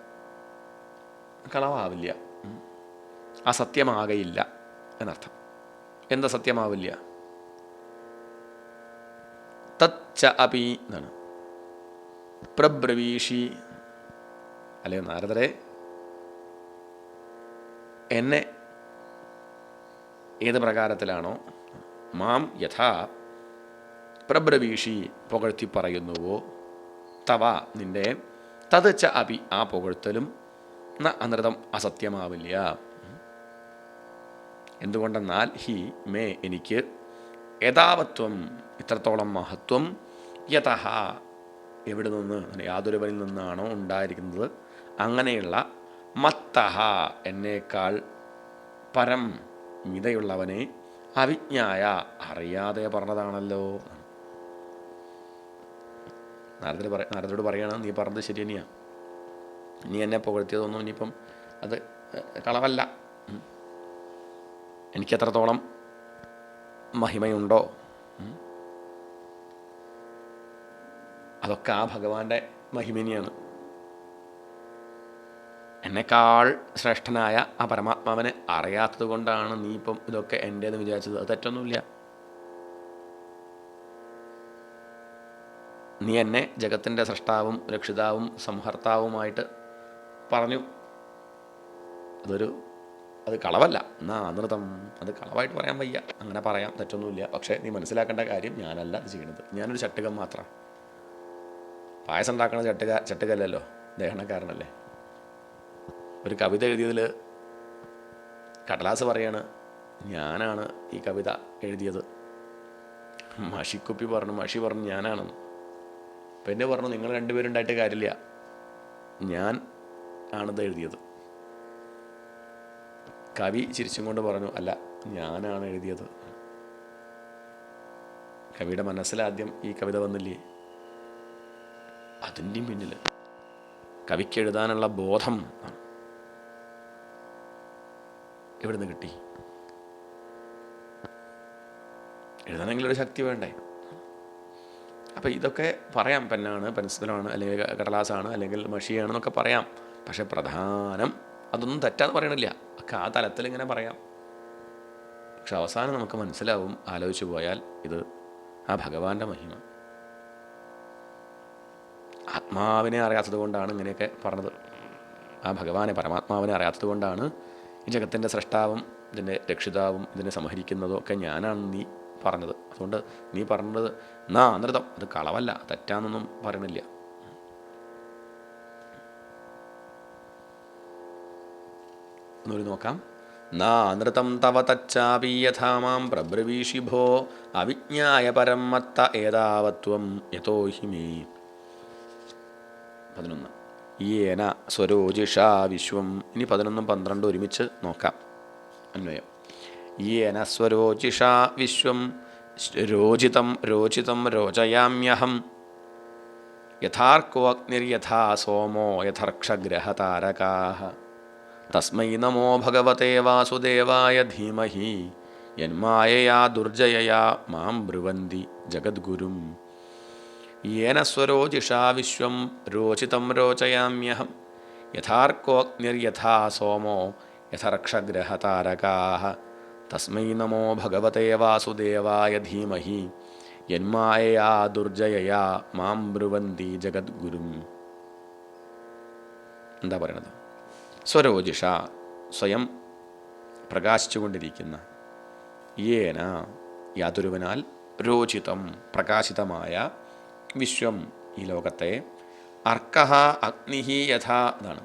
കളവാവില്ല, അസത്യമാകയില്ല എന്നർത്ഥം. എന്താ സത്യമാവില്ല? തച്ച അപി എന്നാണ്. പ്രബ്രവീഷി, അല്ലേ നാരദരെ, എന്നെ ഏത് പ്രകാരത്തിലാണോ മാം യഥാ പ്രബ്രവീഷി പുകഴ്ത്തി പറയുന്നുവോ, തവ നിന്റെ, തത് ച അപി ആ പുകഴ്ത്തലും ന അനൃതം അസത്യമാവില്ല. എന്തുകൊണ്ടെന്നാൽ ഹി മേ എനിക്ക് യഥാവത്വം ഇത്രത്തോളം മഹത്വം യതഹ എവിടെ നിന്ന്, യാതൊരുവനിൽ നിന്നാണോ ഉണ്ടായിരിക്കുന്നത് അങ്ങനെയുള്ള മത്തഹ എന്നേക്കാൾ പരം മിതയുള്ളവനെ അവിജ്ഞായ അറിയാതെ പറഞ്ഞതാണല്ലോ. നാരദരോട് പറയണം, നീ പറഞ്ഞത് ശരി തന്നെയാണ്, നീ എന്നെ പുകഴ്ത്തിയതൊന്നും ഇനിയിപ്പം അത് കളവല്ല, എനിക്കെത്രത്തോളം മഹിമയുണ്ടോ അതൊക്കെ ആ ഭഗവാന്റെ മഹിമനെയാണ്. എന്നെക്കാൾ ശ്രേഷ്ഠനായ ആ പരമാത്മാവിനെ അറിയാത്തത് കൊണ്ടാണ് നീ ഇപ്പം ഇതൊക്കെ എൻ്റേന്ന് വിചാരിച്ചത്. അത് തെറ്റൊന്നുമില്ല. നീ എന്നെ ജഗത്തിൻ്റെ സൃഷ്ടാവും രക്ഷിതാവും സംഹർത്താവുമായിട്ട് പറഞ്ഞു. അത് കളവല്ല, എന്നാ അനൃതം, അത് കളവായിട്ട് പറയാൻ വയ്യ. അങ്ങനെ പറയാം, തെറ്റൊന്നുമില്ല. പക്ഷേ നീ മനസ്സിലാക്കേണ്ട കാര്യം, ഞാനല്ല അത് ചെയ്യണത്, ഞാനൊരു ചട്ടുകം മാത്രം. പായസം ഉണ്ടാക്കണ ചട്ടുകല്ലല്ലോ, ദഹനക്കാരനല്ലേ. ഒരു കവിത എഴുതിയതിൽ കടലാസ് പറയാണ്, ഞാനാണ് ഈ കവിത എഴുതിയത്. മഷി പറഞ്ഞു ഞാനാണെന്ന്. പിന്നെ പറഞ്ഞു, നിങ്ങൾ രണ്ടുപേരുണ്ടായിട്ട് കാര്യമില്ല, ഞാൻ ആണിത് എഴുതിയത്. കവി ചിരിച്ചും കൊണ്ട് പറഞ്ഞു, അല്ല, ഞാനാണ് എഴുതിയത്. കവിയുടെ മനസ്സിലാദ്യം ഈ കവിത വന്നില്ലേ, അതിൻ്റെയും പിന്നിൽ കവിക്ക് എഴുതാനുള്ള ബോധം എവിടുന്ന് കിട്ടി? എഴുതാനെങ്കിലും ഒരു ശക്തി വേണ്ടേ? അപ്പം ഇതൊക്കെ പറയാം, പെന്നാണ്, പെൻസിലാണ്, അല്ലെങ്കിൽ കടലാസാണ്, അല്ലെങ്കിൽ മഷിയാണെന്നൊക്കെ പറയാം. പക്ഷെ പ്രധാനം അതൊന്നും തെറ്റാന്ന് പറയണില്ല, ഒക്കെ ആ തലത്തിൽ ഇങ്ങനെ പറയാം. പക്ഷെ അവസാനം നമുക്ക് മനസ്സിലാവും, ആലോചിച്ച് പോയാൽ, ഇത് ആ ഭഗവാന്റെ മഹിമ. ആത്മാവിനെ അറിയാത്തത് കൊണ്ടാണ് ഇങ്ങനെയൊക്കെ പറഞ്ഞത്. ആ ഭഗവാനെ, പരമാത്മാവിനെ അറിയാത്തത് കൊണ്ടാണ് ഈ ജഗത്തിൻ്റെ സൃഷ്ടാവും ഇതിൻ്റെ രക്ഷിതാവും ഇതിനെ സംഹരിക്കുന്നതും ഒക്കെ ഞാനാണ് നീ പറഞ്ഞത്. അതുകൊണ്ട് നീ പറഞ്ഞത് നാ അനൃതം, അത് കളവല്ല, തെറ്റാന്നൊന്നും പറയണില്ല. ഒന്നുകൂടി നോക്കാം. നാ അനൃതം തവ തച്ചാപി യഥാ മാം പ്രബ്രവീഷി ഭോ അവിജ്ഞായ പരം മത്ത ഏതാവത്വം യതോ ഹി മേ. 11. യേന സ്വരോജിഷാ വിശ്വം. ഇനി 11, 12 ഒരുമിച്ച് നോക്കാം. അന്വയം. യേന സ്വരോജിഷാ വിശ്വം രോചിതം രോചയാമ്യഹം യഥാർക്കോ അഗ്നിർയഥാ സോമോ യഥർക്ഷഗ്രഹതാരകാഃ തസ്മൈ നമോ ഭഗവതേ വാസുദേവായ ധീമഹി യന്മായയാ ദുർജയയാ മാം ബ്രുവന്തി ജഗദ്ഗുരും. യേന സ്വരോജിഷാ വിശ്വം രോചിതം രോചയാമ്യഹം യഥാർക്കോ അഗ്നിർയഥാ സോമോ യഥർക്ഷഗ്രഹതാരകാഃ തസ്മൈ നമോ ഭഗവതേ വാസുദേവായ ധീമഹി യന്മായയാ ദുർജയയാ മാം ബ്രുവന്തി ജഗദ്ഗുരും. എന്താ പറയണത്? സ്വരോജിഷ, സ്വയം പ്രകാശിച്ചുകൊണ്ടിരിക്കുന്ന, യേന യാതൊരുവനാൽ, രോചിതം പ്രകാശിതമായ, വിശ്വം ഈ ലോകത്തെ, അർക്കഹ അഗ്നിഹി യഥാ എന്നാണ്,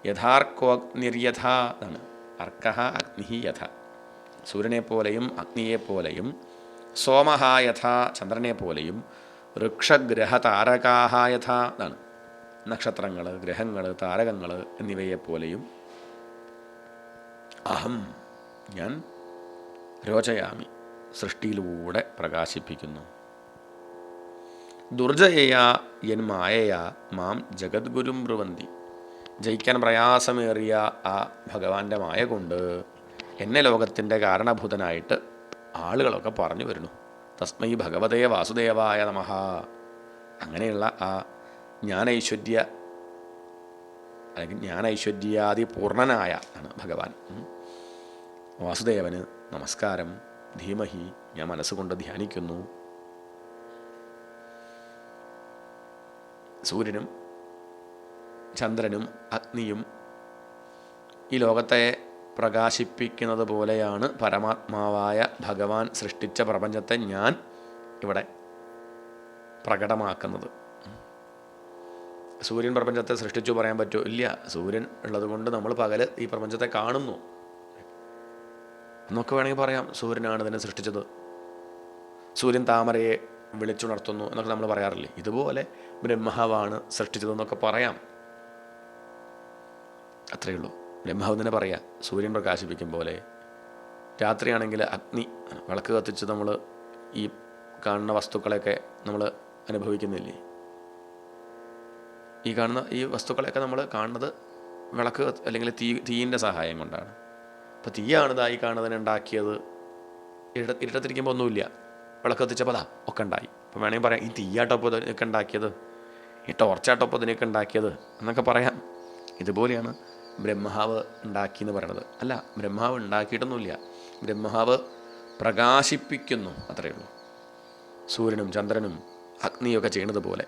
യഥാർക്കോ അഗ്നിര്യഥാ എന്നാണ്. അർക്കഹ അഗ്നിഹി യഥ, സൂര്യനെപ്പോലെയും അഗ്നിയെപ്പോലെയും, സോമഹ യഥാ ചന്ദ്രനെപ്പോലെയും, വൃക്ഷഗ്രഹതാരകാഹ യഥാ എന്നാണ്, നക്ഷത്രങ്ങൾ, ഗ്രഹങ്ങൾ, താരകങ്ങൾ എന്നിവയെപ്പോലെയും, അഹം ഞാൻ, രോചയാമി സൃഷ്ടിയിലൂടെ പ്രകാശിപ്പിക്കുന്നു. ദുർജയയാ യന്മായയാ മാം ജഗദ്ഗുരും ബ്രുവന്തി. ജയിക്കാൻ പ്രയാസമേറിയ ആ ഭഗവാന്റെ മായ കൊണ്ട് എന്നെ ലോകത്തിൻ്റെ കാരണഭൂതനായിട്ട് ആളുകളൊക്കെ പറഞ്ഞു വരുന്നു. തസ്മൈ ഭഗവതേ വാസുദേവായ നമഃ. അങ്ങനെയുള്ള ആ ജ്ഞാനൈശ്വര്യ അല്ലെങ്കിൽ ജ്ഞാനൈശ്വര്യാദി പൂർണ്ണനായ ആണ് ഭഗവാൻ വാസുദേവന് നമസ്കാരം. ധീമഹി, ഞാൻ മനസ്സുകൊണ്ട് ധ്യാനിക്കുന്നു. സൂര്യനും ചന്ദ്രനും അഗ്നിയും ഈ ലോകത്തെ പ്രകാശിപ്പിക്കുന്നത് പോലെയാണ് പരമാത്മാവായ ഭഗവാൻ സൃഷ്ടിച്ച പ്രപഞ്ചത്തെ ഞാൻ ഇവിടെ പ്രകടമാക്കുന്നത്. സൂര്യൻ പ്രപഞ്ചത്തെ സൃഷ്ടിച്ചു പറയാൻ പറ്റുമോ? ഇല്ല. സൂര്യൻ ഉള്ളത് കൊണ്ട് നമ്മൾ പകല് ഈ പ്രപഞ്ചത്തെ കാണുന്നു എന്നൊക്കെ വേണമെങ്കിൽ പറയാം. സൂര്യനാണ് ഇതിനെ സൃഷ്ടിച്ചത്, സൂര്യൻ താമരയെ വിളിച്ചുണർത്തുന്നു എന്നൊക്കെ നമ്മൾ പറയാറില്ലേ. ഇതുപോലെ ബ്രഹ്മാവാണ് സൃഷ്ടിച്ചതെന്നൊക്കെ പറയാം. അത്രയേ ഉള്ളൂ. ബ്രഹ്മാവ് തന്നെ പറയാം. സൂര്യൻ പ്രകാശിപ്പിക്കും പോലെ രാത്രിയാണെങ്കിൽ അഗ്നി വിളക്ക് കത്തിച്ച് നമ്മൾ ഈ കാണുന്ന വസ്തുക്കളെയൊക്കെ നമ്മൾ അനുഭവിക്കുന്നില്ലേ. ഈ കാണുന്ന ഈ വസ്തുക്കളെയൊക്കെ നമ്മൾ കാണുന്നത് വിളക്ക് അല്ലെങ്കിൽ തീയിൻ്റെ സഹായം കൊണ്ടാണ്. അപ്പോൾ തീയാണ് ഇതായി കാണുന്നതിനെ ഉണ്ടാക്കിയത്. ഇരുട്ടത്തിരിക്കുമ്പോൾ ഒന്നുമില്ല, വിളക്ക് കത്തിച്ചപ്പോൾ അതാ ഒക്കെ ഉണ്ടായി. അപ്പോൾ വേണമെങ്കിൽ പറയാം ഈ തീയാട്ടപ്പോൾ ഇതിനൊക്കെ ഉണ്ടാക്കിയത്, ഈ ടോർച്ചാട്ടപ്പോൾ ഇതിനൊക്കെ ഉണ്ടാക്കിയത് എന്നൊക്കെ പറയാം. ഇതുപോലെയാണ് ബ്രഹ്മാവ് ഉണ്ടാക്കിയെന്ന് പറയണത്. അല്ല, ബ്രഹ്മാവ് ഉണ്ടാക്കിയിട്ടൊന്നുമില്ല, ബ്രഹ്മാവ് പ്രകാശിപ്പിക്കുന്നു, അത്രയേ ഉള്ളൂ. സൂര്യനും ചന്ദ്രനും അഗ്നിയൊക്കെ ചെയ്യുന്നത് പോലെ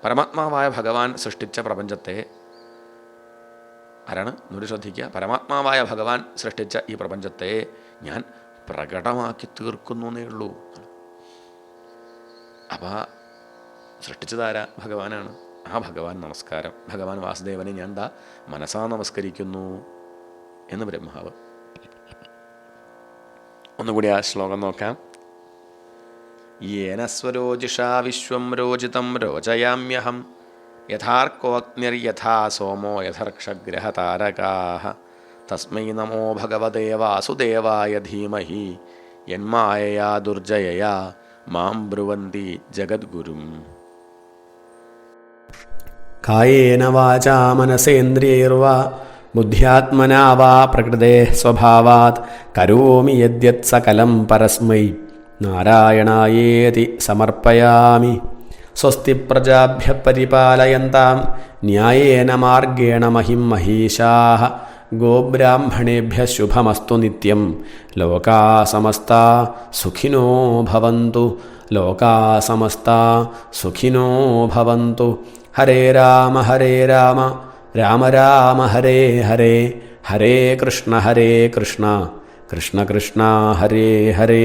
പരമാത്മാവായ ഭഗവാൻ സൃഷ്ടിച്ച പ്രപഞ്ചത്തെ ആരാണ് എന്നൊരു ശ്രദ്ധിക്കുക. പരമാത്മാവായ ഭഗവാൻ സൃഷ്ടിച്ച ഈ പ്രപഞ്ചത്തെ ഞാൻ പ്രകടമാക്കി തീർക്കുന്നു എന്നേ ഉള്ളൂ. അപ്പം സൃഷ്ടിച്ചതാരാ? ഭഗവാനാണ്. ആ ഭഗവാൻ നമസ്കാരം. ഭഗവാൻ വാസുദേവനെ ഞാൻ മനസാ നമസ്കരിക്കുന്നു എന്ന് ബ്രഹ്മാവ്. ഒന്നുകൂടി ആ ശ്ലോകം നോക്കാം. യേന സ്വരോജിഷാ വിശ്വം രോചിതം രോചയാമ്യഹം യഥാർക്കോഗ്നിർയഥാ സോമോ യഥർക്ഷഗ്രഹതാരകാഃ തസ്മൈ നമോ ഭഗവതേ വാസുദേവായ ധീമഹി യന്മായയാ ദുർജയയാ മാം ബ്രുവന്തി ജഗദ്ഗുരും. കായേന വാചാ മനസേന്ദ്രിയൈർവാ ബുദ്ധ്യാത്മനാ വാ പ്രകൃതേ സ്വഭാവാത് കരോമി യദ്യത് സകലം പരസ്മൈ നാരായണായേതി സമർപ്പയാമി. സ്വസ്തി പ്രജാഭ്യ പരിപാലയന്താം ന്യായേന മാർഗേണ മഹിം മഹീശാഃ. ഗോബ്രാഹ്മണേഭ്യഃ ശുഭമസ്തു നിത്യം. ലോകാ സമസ്താ സുഖിനോ ഭവന്തു. ലോകാ സമസ്താ സുഖിനോ ഭവന്തു. ഹരേ രാമ രാമ രാമ ഹരേ ഹരേ, ഹരേ കൃഷ്ണ കൃഷ്ണ കൃഷ്ണ ഹരേ ഹരേ.